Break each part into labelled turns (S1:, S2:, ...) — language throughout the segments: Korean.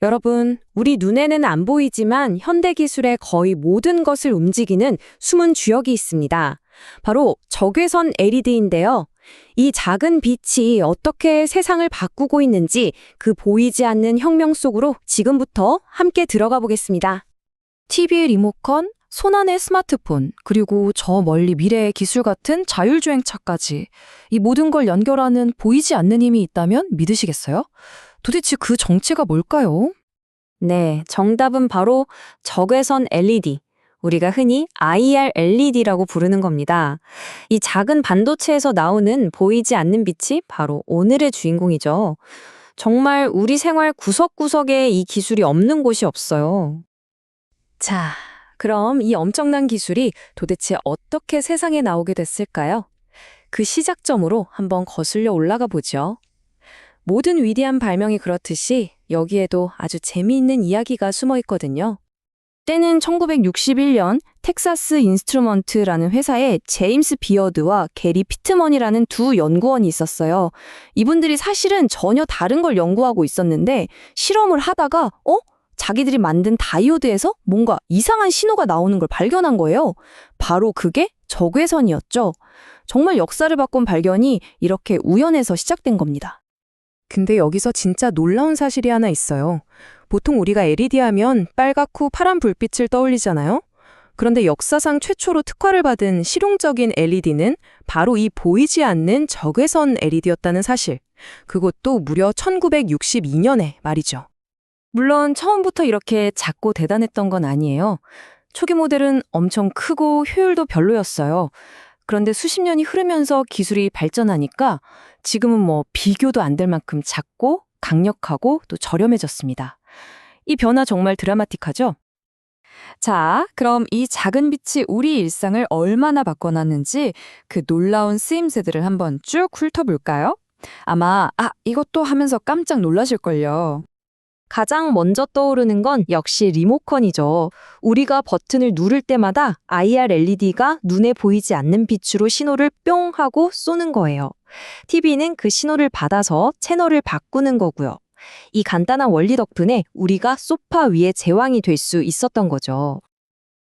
S1: 여러분, 우리 눈에는 안 보이지만 현대 기술의 거의 모든 것을 움직이는 숨은 주역이 있습니다. 바로 적외선 LED인데요. 이 작은 빛이 어떻게 세상을 바꾸고 있는지 그 보이지 않는 혁명 속으로 지금부터 함께 들어가 보겠습니다.
S2: TV의 리모컨, 손안의 스마트폰, 그리고 저 멀리 미래의 기술 같은 자율주행차까지 이 모든 걸 연결하는 보이지 않는 힘이 있다면 믿으시겠어요? 도대체 그 정체가 뭘까요?
S1: 네, 정답은 바로 적외선 LED. 우리가 흔히 IR LED라고 부르는 겁니다. 이 작은 반도체에서 나오는 보이지 않는 빛이 바로 오늘의 주인공이죠. 정말 우리 생활 구석구석에 이 기술이 없는 곳이 없어요. 자, 그럼 이 엄청난 기술이 도대체 어떻게 세상에 나오게 됐을까요? 그 시작점으로 한번 거슬려 올라가 보죠. 모든 위대한 발명이 그렇듯이 여기에도 아주 재미있는 이야기가 숨어 있거든요. 때는 1961년 텍사스 인스트루먼트라는 회사에 제임스 비어드와 게리 피트먼이라는 두 연구원이 있었어요. 이분들이 사실은 전혀 다른 걸 연구하고 있었는데 실험을 하다가 자기들이 만든 다이오드에서 뭔가 이상한 신호가 나오는 걸 발견한 거예요. 바로 그게 적외선이었죠. 정말 역사를 바꾼 발견이 이렇게 우연에서 시작된 겁니다.
S2: 근데 여기서 진짜 놀라운 사실이 하나 있어요. 보통 우리가 LED 하면 빨갛고 파란 불빛을 떠올리잖아요. 그런데 역사상 최초로 특허를 받은 실용적인 LED는 바로 이 보이지 않는 적외선 LED였다는 사실. 그것도 무려 1962년에 말이죠.
S1: 물론 처음부터 이렇게 작고 대단했던 건 아니에요. 초기 모델은 엄청 크고 효율도 별로였어요. 그런데 수십 년이 흐르면서 기술이 발전하니까 지금은 비교도 안 될 만큼 작고 강력하고 또 저렴해졌습니다. 이 변화 정말 드라마틱하죠? 자, 그럼 이 작은 빛이 우리 일상을 얼마나 바꿔놨는지 그 놀라운 쓰임새들을 한번 쭉 훑어볼까요? 아마 이것도 하면서 깜짝 놀라실걸요. 가장 먼저 떠오르는 건 역시 리모컨이죠. 우리가 버튼을 누를 때마다 IR LED가 눈에 보이지 않는 빛으로 신호를 뿅 하고 쏘는 거예요. TV는 그 신호를 받아서 채널을 바꾸는 거고요. 이 간단한 원리 덕분에 우리가 소파 위의 제왕이 될 수 있었던 거죠.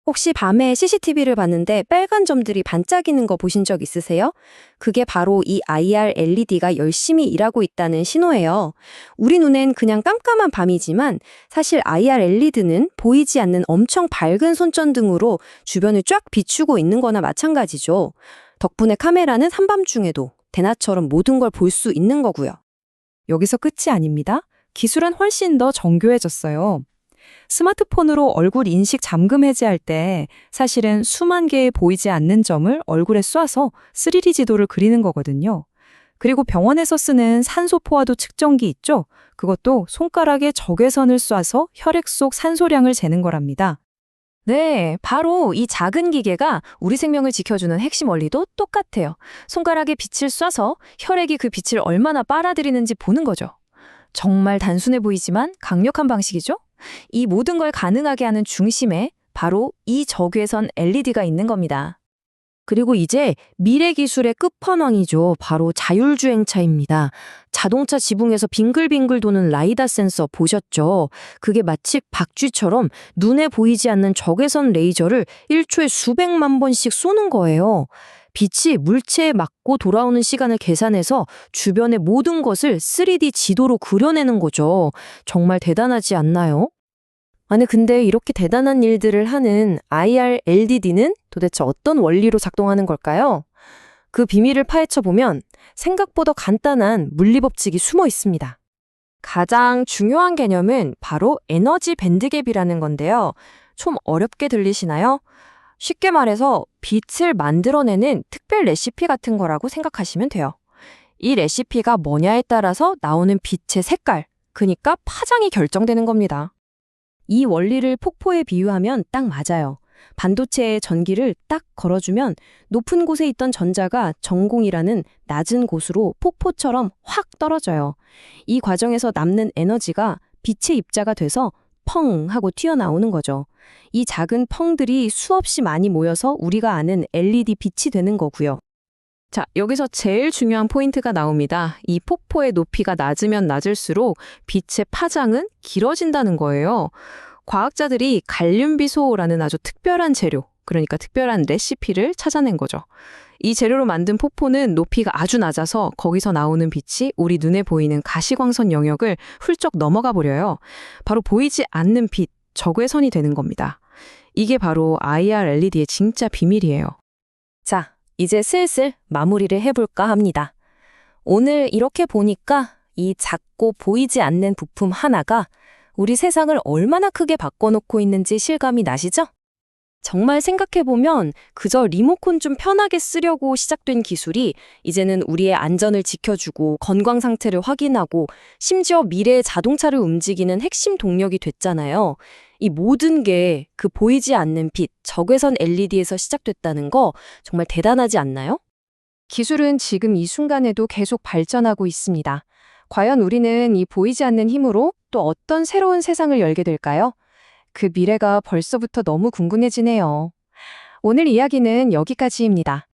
S1: 혹시 밤에 CCTV를 봤는데 빨간 점들이 반짝이는 거 보신 적 있으세요? 그게 바로 이 IR LED가 열심히 일하고 있다는 신호예요. 우리 눈엔 그냥 깜깜한 밤이지만 사실 IR LED는 보이지 않는 엄청 밝은 손전등으로 주변을 쫙 비추고 있는 거나 마찬가지죠. 덕분에 카메라는 한밤중에도 대낮처럼 모든 걸 볼 수 있는 거고요.
S2: 여기서 끝이 아닙니다. 기술은 훨씬 더 정교해졌어요. 스마트폰으로 얼굴 인식 잠금 해제할 때 사실은 수만 개의 보이지 않는 점을 얼굴에 쏴서 3D 지도를 그리는 거거든요. 그리고 병원에서 쓰는 산소 포화도 측정기 있죠? 그것도 손가락에 적외선을 쏴서 혈액 속 산소량을 재는 거랍니다.
S1: 네, 바로 이 작은 기계가 우리 생명을 지켜주는 핵심 원리도 똑같아요. 손가락에 빛을 쏴서 혈액이 그 빛을 얼마나 빨아들이는지 보는 거죠. 정말 단순해 보이지만 강력한 방식이죠? 이 모든 걸 가능하게 하는 중심에 바로 이 적외선 LED가 있는 겁니다. 그리고 이제 미래 기술의 끝판왕이죠. 바로 자율주행차입니다. 자동차 지붕에서 빙글빙글 도는 라이다 센서 보셨죠? 그게 마치 박쥐처럼 눈에 보이지 않는 적외선 레이저를 1초에 수백만 번씩 쏘는 거예요. 빛이 물체에 맞고 돌아오는 시간을 계산해서 주변의 모든 것을 3D 지도로 그려내는 거죠. 정말 대단하지 않나요? 아니, 근데 이렇게 대단한 일들을 하는 IR LED는 도대체 어떤 원리로 작동하는 걸까요? 그 비밀을 파헤쳐 보면 생각보다 간단한 물리법칙이 숨어 있습니다. 가장 중요한 개념은 바로 에너지 밴드갭이라는 건데요. 좀 어렵게 들리시나요? 쉽게 말해서 빛을 만들어내는 특별 레시피 같은 거라고 생각하시면 돼요. 이 레시피가 뭐냐에 따라서 나오는 빛의 색깔, 그러니까 파장이 결정되는 겁니다. 이 원리를 폭포에 비유하면 딱 맞아요. 반도체에 전기를 딱 걸어주면 높은 곳에 있던 전자가 전공이라는 낮은 곳으로 폭포처럼 확 떨어져요. 이 과정에서 남는 에너지가 빛의 입자가 돼서 펑 하고 튀어나오는 거죠. 이 작은 펑들이 수없이 많이 모여서 우리가 아는 LED 빛이 되는 거고요. 자, 여기서 제일 중요한 포인트가 나옵니다. 이 폭포의 높이가 낮으면 낮을수록 빛의 파장은 길어진다는 거예요. 과학자들이 갈륨비소라는 아주 특별한 재료, 그러니까 특별한 레시피를 찾아낸 거죠. 이 재료로 만든 폭포는 높이가 아주 낮아서 거기서 나오는 빛이 우리 눈에 보이는 가시광선 영역을 훌쩍 넘어가 버려요. 바로 보이지 않는 빛, 적외선이 되는 겁니다. 이게 바로 IR LED의 진짜 비밀이에요.
S2: 자, 이제 슬슬 마무리를 해볼까 합니다. 오늘 이렇게 보니까 이 작고 보이지 않는 부품 하나가 우리 세상을 얼마나 크게 바꿔놓고 있는지 실감이 나시죠? 정말 생각해보면 그저 리모컨 좀 편하게 쓰려고 시작된 기술이 이제는 우리의 안전을 지켜주고 건강 상태를 확인하고 심지어 미래의 자동차를 움직이는 핵심 동력이 됐잖아요. 이 모든 게 그 보이지 않는 빛, 적외선 LED에서 시작됐다는 거 정말 대단하지 않나요?
S1: 기술은 지금 이 순간에도 계속 발전하고 있습니다. 과연 우리는 이 보이지 않는 힘으로 또 어떤 새로운 세상을 열게 될까요? 그 미래가 벌써부터 너무 궁금해지네요. 오늘 이야기는 여기까지입니다.